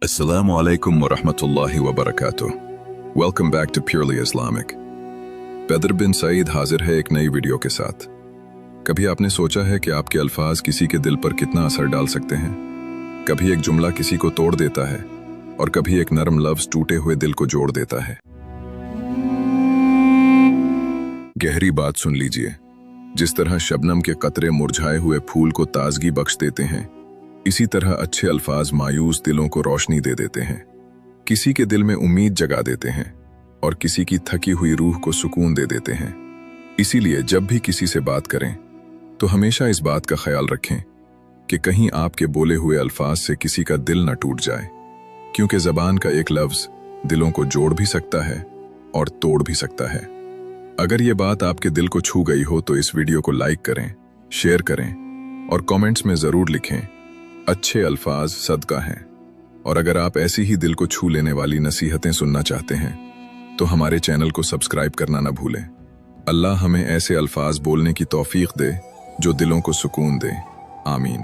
Assalamu alaikum wa rahmatullahi wa barakatuh. Welcome back to Purely Islamic. Baidar bin Saeed हाजिर है एक नई वीडियो के साथ। कभी आपने सोचा है कि आपके अल्फाज किसी के दिल पर कितना असर डाल सकते हैं? कभी एक जुमला किसी को तोड़ देता है और कभी एक नरम लफ्ज टूटे हुए दिल को जोड़ देता है। गहरी बात सुन लीजिए। जिस तरह शबनम के कतरे मुरझाए हुए फूल को ताजगी बख्श देते हैं, इसी तरह अच्छे अल्फाज मायूस दिलों को रोशनी दे देते हैं। किसी के दिल में उम्मीद जगा देते हैं और किसी की थकी हुई रूह को सुकून दे देते हैं। इसीलिए जब भी किसी से बात करें तो हमेशा इस बात का ख्याल रखें कि कहीं आपके बोले हुए अल्फाज से किसी का दिल न टूट जाए, क्योंकि ज़बान का एक लफ्ज़ दिलों को जोड़ भी सकता है और तोड़ भी सकता है। अगर ये बात आपके दिल को छू गई हो तो इस वीडियो को लाइक करें, शेयर करें और कमेंट्स में ज़रूर लिखें, अच्छे अल्फाज सदका हैं। और अगर आप ऐसी ही दिल को छू लेने वाली नसीहतें सुनना चाहते हैं तो हमारे चैनल को सब्सक्राइब करना न भूलें। अल्लाह हमें ऐसे अल्फाज बोलने की तौफीक दे जो दिलों को सुकून दे। आमीन।